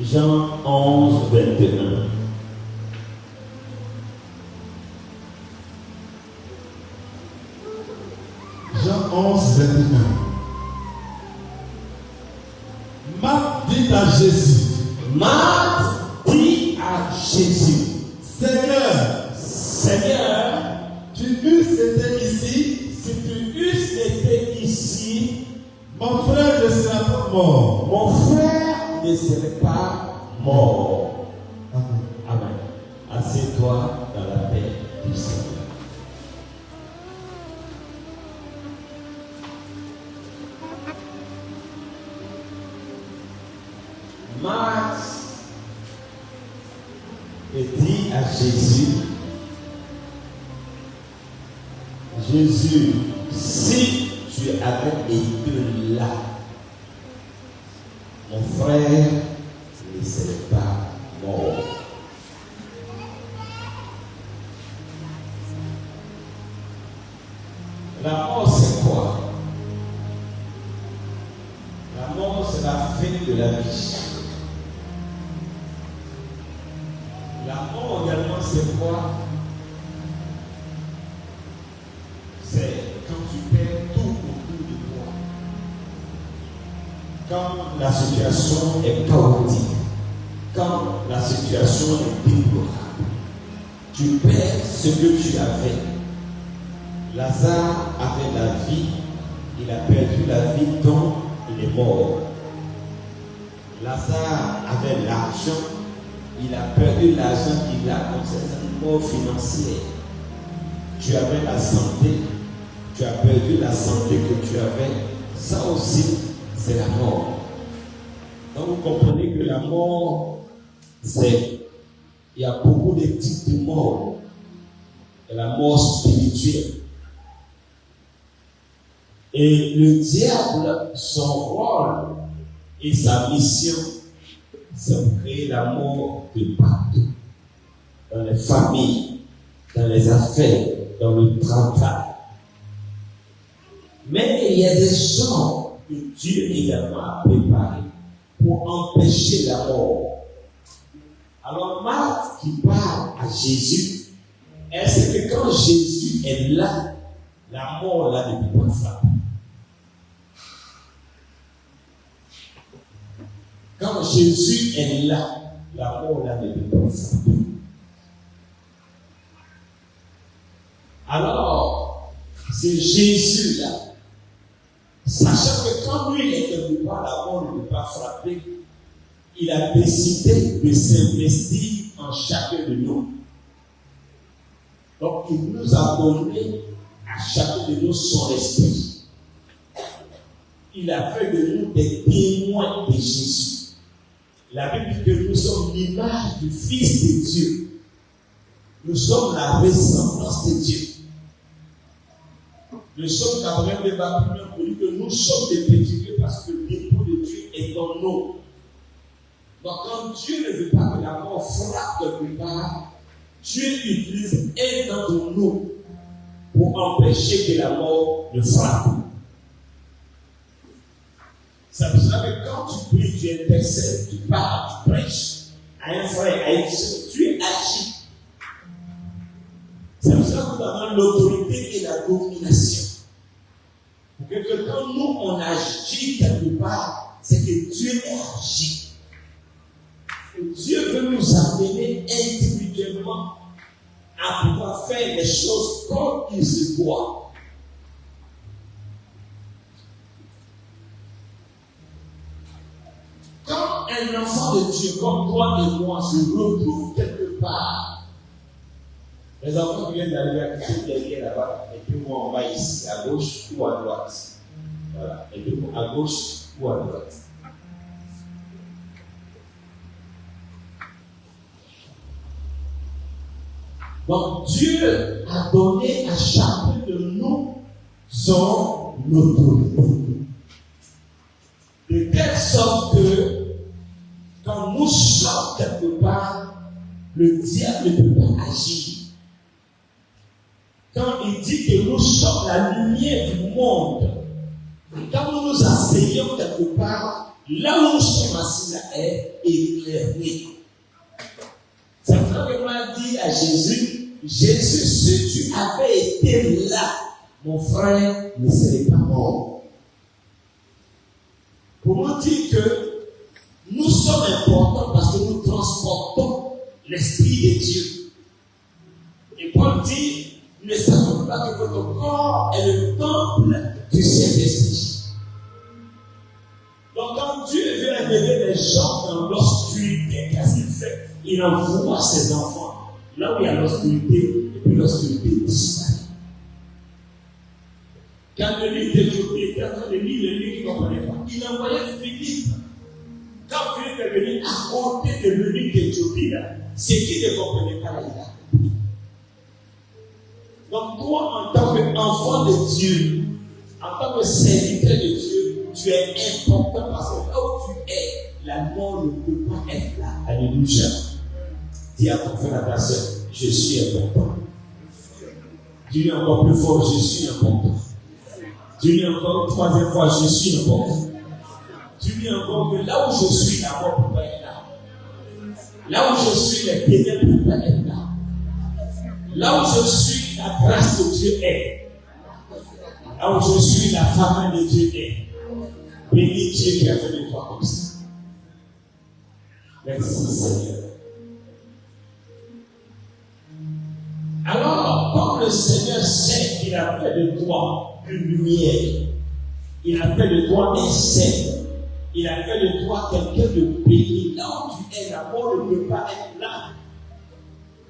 Jean 11, 21. Jean 11, 21. Marc dit à Jésus. Marc dit à Jésus, Seigneur, tu eusses été ici, si tu eusses été ici, mon frère ne sera pas mort. mon frère ne serait pas mort. Amen. Amen. Assieds-toi dans la paix du Seigneur. Marc dit à Jésus, Jésus, si tu avais été là, mon frère ne serait pas mort. La mort, c'est quoi? La mort, c'est la fin de la vie. La mort également, c'est quoi? C'est quand tu perds tout autour de toi. Quand la situation est chaotique, quand la situation est déplorable, tu perds ce que tu avais. Lazare avait la vie, il a perdu la vie donc il est mort. Lazare avait l'argent, il a perdu l'argent qu'il a comme c'est une mort financière. Tu avais la santé, tu as perdu la santé que tu avais, ça aussi c'est la mort. Donc vous comprenez que la mort, il y a beaucoup de types de mort. Il y a la mort spirituelle. Et le diable, son rôle et sa mission, c'est de créer la mort de partout. Dans les familles, dans les affaires, dans le travail. Mais il y a des gens que Dieu également a préparés pour empêcher la mort. Alors Marc qui parle à Jésus, est-ce que quand Jésus est là, la mort là ne peut pas frapper? Quand Jésus est là, la mort là ne peut pas frapper. Alors, c'est Jésus là, sachant que quand lui il est quelque part, la mort ne peut pas frapper, il a décidé de s'investir en chacun de nous. Donc, il nous a donné à chacun de nous son esprit. Il a fait de nous des témoins de Jésus. La Bible dit que nous sommes l'image du Fils de Dieu. Nous sommes la ressemblance de Dieu. Nous sommes d'Abraham de Babylone pour dire que nous sommes des petits dieux parce que le dépôt de Dieu est en nous. Donc quand Dieu ne veut pas que la mort frappe quelque part, Dieu utilise un d'entre nous pour empêcher que la mort ne frappe. Ça veut dire que quand tu pries, tu intercèdes, tu parles, tu prêches à un frère, à une soeur, tu agis. C'est pour ça que nous avons l'autorité et la domination. Pour que quand nous on agit quelque part, c'est que Dieu est agi. Et Dieu veut nous amener individuellement à pouvoir faire les choses comme il se doit. Quand un enfant de Dieu comme toi et moi se retrouve quelque part, les enfants qui viennent d'arriver à côté derrière là-bas, et puis moi on va ici, à gauche ou à droite. Voilà. Et puis à gauche ou à droite. Donc Dieu a donné à chacun de nous son autorité. De telle sorte que quand nous sommes quelque part, le diable ne peut pas agir. Quand il dit que nous sommes la lumière du monde, quand nous nous asseyons quelque part, là où nous sommes assis là est éclairé. C'est pourquoi que m'a dit à Jésus, Jésus, si tu avais été là, mon frère ne serait pas mort. Pour nous dire que nous sommes importants parce que nous transportons l'Esprit de Dieu. Et Paul dit, ne savez pas que votre corps est le temple du Saint-Esprit. Donc quand Dieu veut révéler les gens dans l'obscurité, qu'est-ce qu'il fait? Il envoie ses enfants là où il y a l'obscurité, et puis l'obscurité disparaît. Quand le livre d'Éthiopie était en train de lire le livre qu'il ne comprenait pas, il envoyait Philippe. Quand Philippe est venu à côté de le livre d'Éthiopie, c'est qu'il ne comprenait pas, là, il a compris. Donc toi, en tant qu'enfant de Dieu, en tant que serviteur de Dieu, tu es important parce que là où tu es, la mort ne peut pas être là. Alléluia. Dis à ton frère, à ta soeur, je suis important. Dis-lui encore plus fort, je suis important. Dis-lui encore une troisième fois, je suis important. Dis-lui encore que là où je suis, la mort ne peut pas être là. Là où je suis, les ténèbres ne peuvent pas être là. Là où je suis, la grâce de Dieu est. Là où je suis, la faveur de Dieu est. Bénis Dieu qui a fait de toi comme ça. Merci Seigneur. Alors, comme le Seigneur sait qu'il a fait de toi une lumière, il a fait de toi un saint, il a fait de toi quelqu'un de béni. Là où tu es, la mort ne peut pas être là.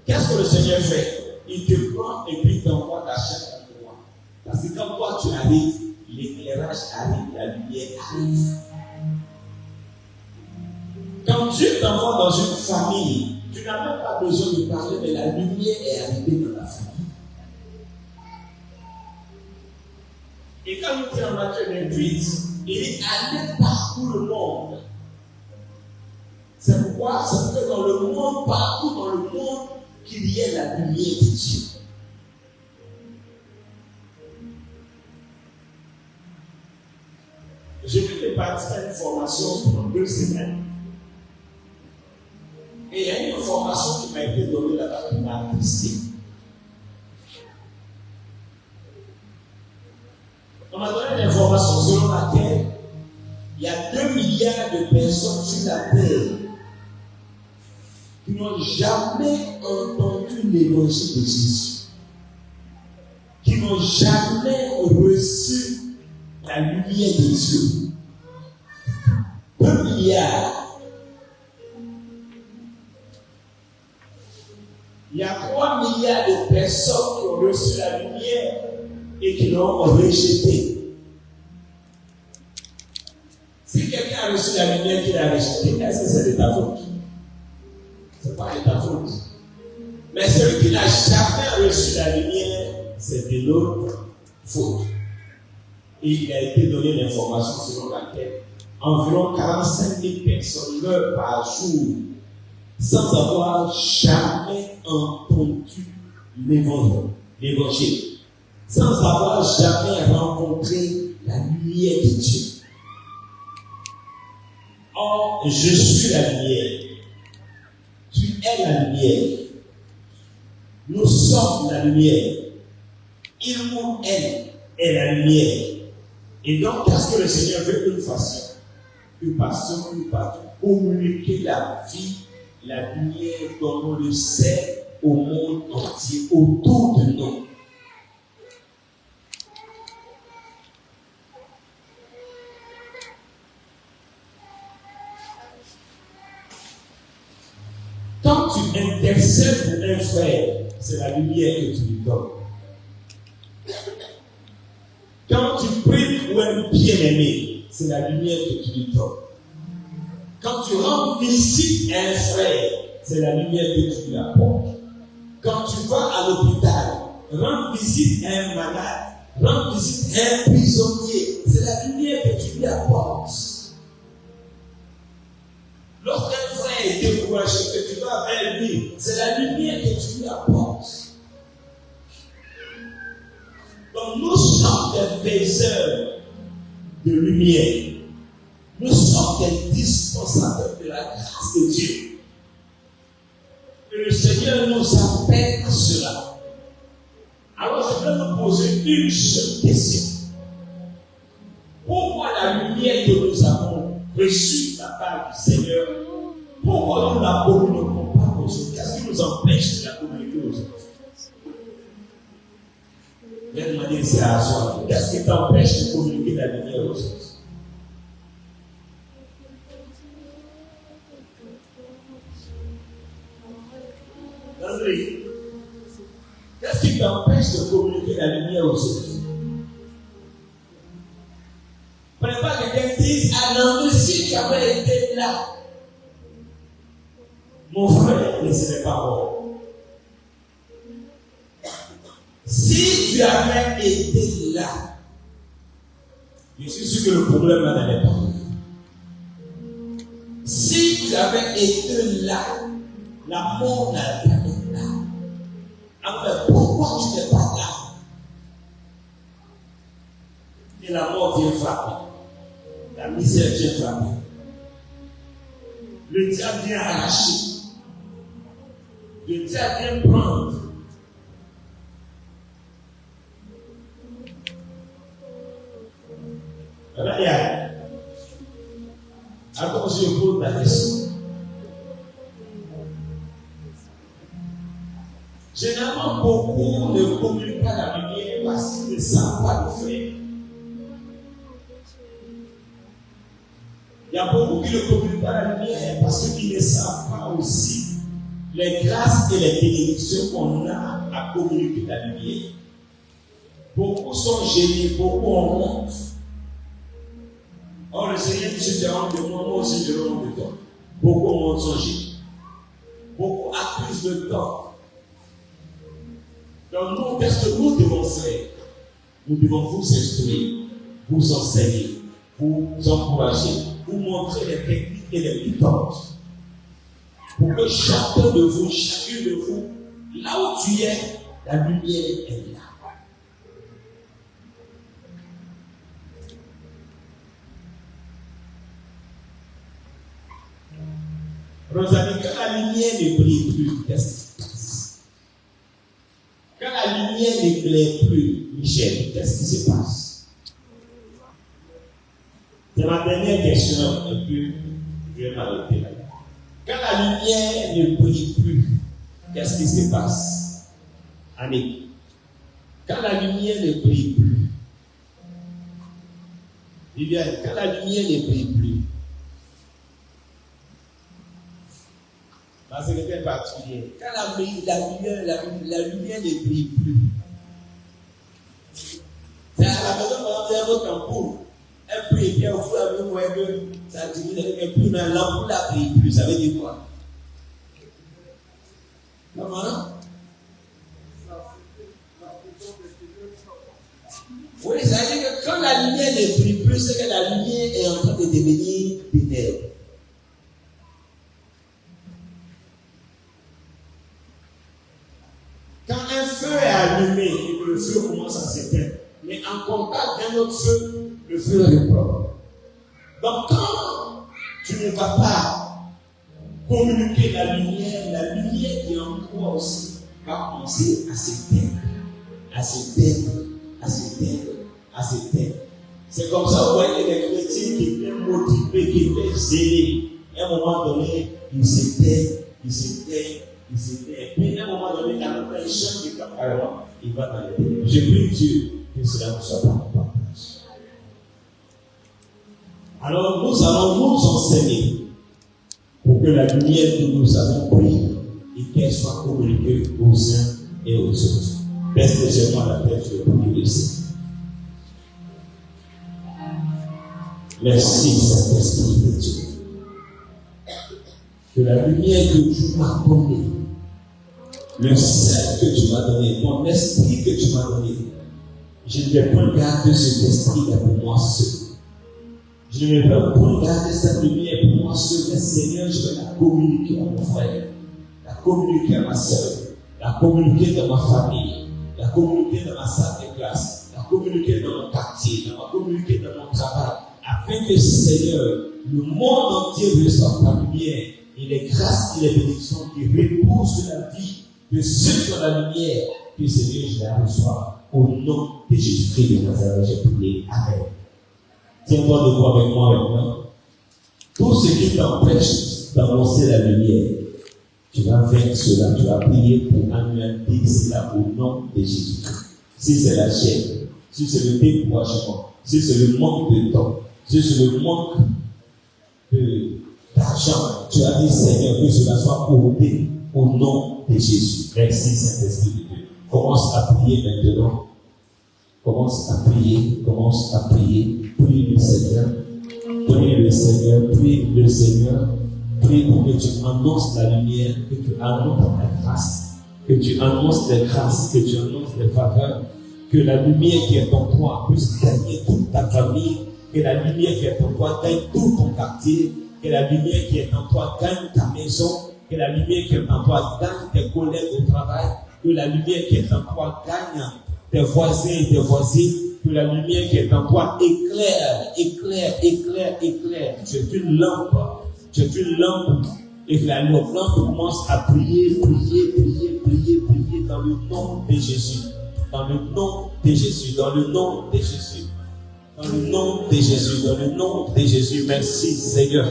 Qu'est-ce que le Seigneur fait? Il te prend et puis il t'envoie à chaque endroit. Parce que quand toi tu arrives, l'éclairage arrive, la lumière arrive. Quand Dieu t'envoie dans une famille, tu n'as même pas besoin de parler, mais la lumière est arrivée dans la famille. Et quand nous disons en Matthieu 28, il est allé partout le monde. C'est pourquoi c'est que dans le monde, partout dans le monde, qu'il y ait la lumière de Dieu. J'ai pu participer à une formation pendant 2 semaines. Et il y a une information qui m'a été donnée là-bas qui m'a attristé. On m'a donné une information selon laquelle il y a 2 milliards de personnes sur la terre qui n'ont jamais entendu l'évangile de Jésus, qui n'ont jamais reçu la lumière de Dieu. 2 milliards. Il y a 3 milliards de personnes qui ont reçu la lumière et qui l'ont rejetée. Si quelqu'un a reçu la lumière et qu'il a rejetée, est-ce que c'est de ta faute? Ce n'est pas de ta faute. Mais celui qui n'a jamais reçu la lumière, c'est de notre faute. Et il a été donné l'information selon laquelle environ 45 000 personnes meurent par jour sans avoir jamais entendu l'évangile, sans avoir jamais rencontré la lumière de Dieu. Or, je suis la lumière. Tu es la lumière. Nous sommes la lumière. Il ou elle est la lumière. Et donc, qu'est-ce que le Seigneur veut que nous fassions? Que passions nous partout communiquer la vie, la lumière dont on le sait au monde entier, autour de nous. Quand tu intercèdes pour un frère, c'est la lumière que tu lui donnes. Quand tu pries pour un bien-aimé, c'est la lumière que tu lui donnes. Quand tu rends visite à un frère, c'est la lumière que tu lui apportes. Quand tu vas à l'hôpital, rends visite à un malade, rends visite à un prisonnier, c'est la lumière que tu lui apportes. Lorsqu'un frère est découragé, que tu vas vers lui, c'est la lumière que tu lui apportes. Donc nous sommes des faiseurs de lumière. Nous sommes sommes des dispensateurs de la grâce de Dieu. Et le Seigneur nous appelle à cela. Alors je vais vous poser une seule question. Pourquoi la lumière que nous avons reçue de la part du Seigneur, pourquoi nous ne la communiquons pas aux autres? Qu'est-ce qui nous empêche de la communiquer aux autres? Je vais demander ça à soi. Qu'est-ce qui t'empêche de communiquer la lumière aux autres? André, qu'est-ce qui t'empêche de communiquer la lumière aux autres? Prenez pas quelqu'un qui dise, ah non, mais si tu avais été là, mon frère ne serait pas mort. Si tu avais été là, je suis sûr que le problème n'allait pas. Si tu avais été là, la mort n'allait pas être là. Alors pourquoi tu n'es pas là? Et la mort vient frapper. La misère vient frapper. Le diable vient arracher. Le diable vient prendre. Regarde. Alors je pose la question. Généralement, beaucoup ne communiquent pas la lumière parce qu'ils ne savent pas le faire. Il y a beaucoup qui ne communiquent pas la lumière parce qu'ils ne savent pas aussi les grâces et les bénédictions qu'on a à communiquer la lumière. Beaucoup sont gênés, beaucoup ont honte. Or, le Seigneur dit, je te rends de moi, moi aussi je te rends de toi. Beaucoup ont honte, sont gênés. Beaucoup accusent le temps. Donc, nous, qu'est-ce que nous devons faire? Nous devons vous instruire, vous enseigner, vous encourager, vous montrer les techniques et les méthodes. Pour que chacun de vous, chacune de vous, là où tu es, la lumière est là. Rosalie, quand la lumière ne brille plus, qu'est-ce qui se passe? Quand la lumière n'éclaire plus, Michel, qu'est-ce qui se passe? C'est ma dernière question, et puis je vais m'arrêter là. Quand la lumière ne brille plus, qu'est-ce qui se passe? Annick, quand la lumière ne brille plus, Viviane, quand la lumière ne brille plus, parce que c'est particulier. Quand la lumière ne brille plus, c'est à la maison, par exemple, vous avez votre ampoule. Elle brille bien au fur et à mesure que ça diminue, mais plus dans l'ampoule, elle ne brille plus. Ça veut dire quoi? Comment? Oui, ça veut dire que quand la lumière ne brille plus, c'est que la lumière est en train de devenir ténèbres. Quand un feu est allumé et que le feu commence à s'éteindre, mais en contact d'un autre feu, le feu reprend. Donc quand tu ne vas pas communiquer la lumière qui est en toi aussi va commencer à s'éteindre, à s'éteindre, à s'éteindre, à s'éteindre. C'est comme ça, vous voyez les chrétiens qui étaient motivés, qui étaient zélés. À un moment donné, ils s'éteignent, ils s'éteignent. Et puis à un moment donné, quand il change de carrément, il va dans les ténèbres. Je prie Dieu que cela ne soit pas en place. Alors nous allons nous enseigner pour que la lumière que nous avons prise et qu'elle soit communiquée aux uns et aux autres. Baisse légèrement la tête, je vais prier le Seigneur. Merci Saint-Esprit de Dieu. Que la lumière que tu m'as donnée, le sel que tu m'as donné, ton esprit que tu m'as donné, je ne vais pas garder cet esprit-là pour moi seul. Je ne vais pas garder cette lumière pour moi seul, mais Seigneur, je vais la communiquer à mon frère, la communiquer à ma soeur, la communiquer dans ma famille, la communiquer dans ma salle de classe, la communiquer dans mon quartier, la communiquer dans mon travail, afin que Seigneur, le monde entier reçoive ta lumière et les grâces et les bénédictions qui reposent sur la vie de ceux qui ont la lumière, que Seigneur, je la reçois. Au nom de Jésus-Christ de Nazareth, j'ai prié. Amen. Tiens-toi debout avec moi maintenant. Tout ce qui t'empêche d'annoncer la lumière, tu vas vaincre cela, tu vas prier pour anéantir cela au nom de Jésus-Christ. Si c'est la chair, si c'est le découragement, si c'est le manque de temps, si c'est le manque d'argent, tu as dit Seigneur que cela soit ôté au nom de Jésus. Merci Saint-Esprit de Dieu. Commence à prier maintenant. Commence à prier, commence à prier. Prie le Seigneur. Prie le Seigneur, prie le Seigneur. Prie pour que tu annonces la lumière, que tu annonces la grâce, que tu annonces les grâces, que tu annonces les faveurs, que la lumière qui est en toi puisse gagner toute ta famille, que la lumière qui est en toi gagne tout ton quartier, que la lumière qui est en toi gagne ta maison, que la lumière qui est en toi gagne tes collègues au travail, que la lumière qui est en toi gagne tes voisins et tes voisines, que la lumière qui est en toi éclaire. Tu es une lampe. Tu es une lampe. Et que la lampe commence à prier dans le nom de Jésus. Dans le nom de Jésus. Dans le nom de Jésus. Dans le nom de Jésus. Dans le nom de Jésus. Merci Seigneur.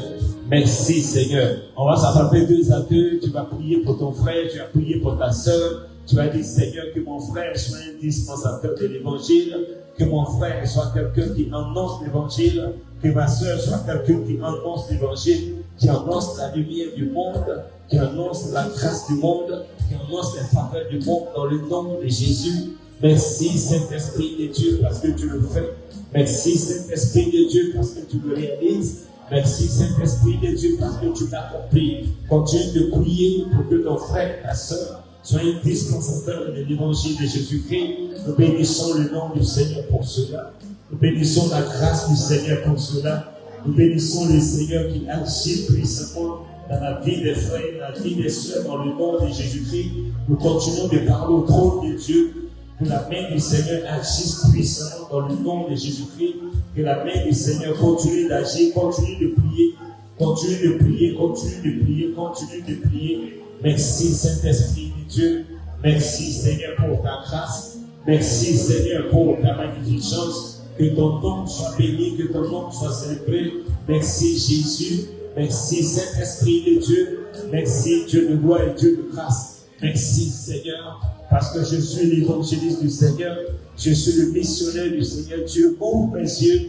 Merci Seigneur. On va s'attraper 2 à 2. Tu vas prier pour ton frère. Tu vas prier pour ta soeur. Tu vas dire Seigneur que mon frère soit un dispensateur de l'évangile. Que mon frère soit quelqu'un qui annonce l'évangile. Que ma soeur soit quelqu'un qui annonce l'évangile. Qui annonce la lumière du monde. Qui annonce la grâce du monde. Qui annonce les faveurs du monde dans le nom de Jésus. Merci Saint-Esprit de Dieu parce que tu le fais. Merci Saint-Esprit de Dieu parce que tu le réalises. Merci Saint-Esprit de Dieu parce que tu l'accomplis. Continue de prier pour que ton frère, ta soeur, soit un dispensateur de l'évangile de Jésus-Christ. Nous bénissons le nom du Seigneur pour cela. Nous bénissons la grâce du Seigneur pour cela. Nous bénissons le Seigneur qui agit puissamment dans la vie des frères, dans la vie des sœurs, dans le nom de Jésus-Christ. Nous continuons de parler au trône de Dieu. Que la main du Seigneur agisse puissamment dans le nom de Jésus-Christ. Que la main du Seigneur continue d'agir, continue de prier, continue de prier, continue de prier, continue de prier. Merci Saint-Esprit de Dieu. Merci Seigneur pour ta grâce. Merci Seigneur pour ta magnificence. Que ton nom soit béni, que ton nom soit célébré. Merci Jésus. Merci Saint-Esprit de Dieu. Merci Dieu de gloire et Dieu de grâce. Merci Seigneur. Parce que je suis l'évangéliste du Seigneur, je suis le missionnaire du Seigneur. Dieu, ouvre mes yeux,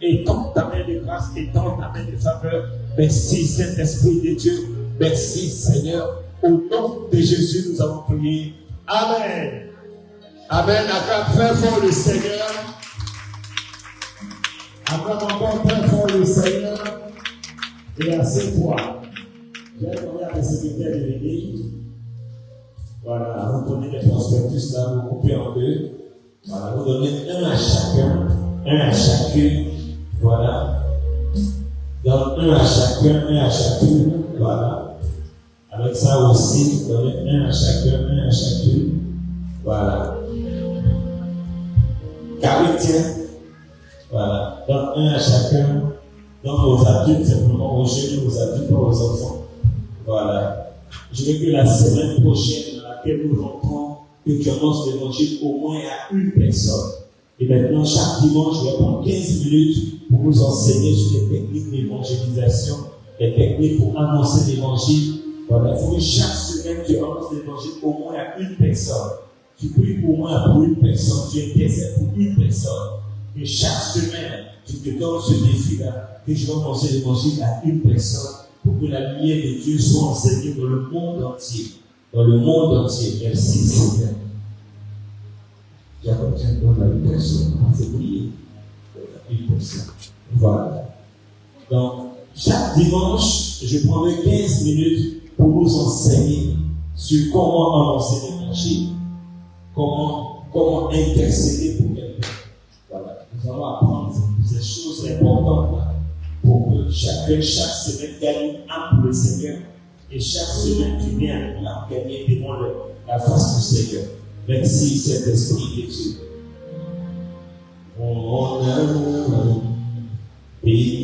et tends ta main de grâce, et tends ta main de faveur. Merci Saint-Esprit de Dieu, merci Seigneur. Au nom de Jésus, nous avons prié. Amen. Amen. Acclame très fort le Seigneur. Acclame encore très fort le Seigneur. Et assieds-toi. Je vais demander à mes secrétaires de l'église. Voilà, vous prenez les prospectus là, vous coupez en 2. Voilà, vous donnez un à chacune. Voilà. Donc un à chacune. Voilà. Avec ça aussi, vous donnez un à chacune. Voilà. Carité. Voilà. Donc un à chacun. Donc aux adultes, simplement aux jeunes, aux adultes, pas aux enfants. Voilà. Je veux que la semaine prochaine, que nous rentrons, que tu annonces l'évangile au moins à une personne. Et maintenant, chaque dimanche, je vais prendre 15 minutes pour vous enseigner sur les techniques d'évangélisation, les techniques pour annoncer l'évangile. Voilà, il faut que chaque semaine, tu annonces l'évangile au moins à une personne. Tu pries au moins pour une personne, tu intercèdes pour une personne. Et chaque semaine, tu te donnes ce défi-là, que je vais annoncer l'évangile à une personne pour que la lumière de Dieu soit enseignée dans le monde entier. Dans le monde entier. Merci Seigneur. J'appartiens donc à une personne. On fait prier. Une personne. Voilà. Donc, chaque dimanche, je prendrai 15 minutes pour vous enseigner sur comment annoncer l'évangile. Comment intercéder pour quelqu'un. Voilà. Nous allons apprendre ces choses importantes là, pour que chaque semaine gagne une âme pour le Seigneur. Et chaque semaine, tu viens à gagner devant la face du Seigneur. Merci, Saint-Esprit de Dieu. Mon amour, béni.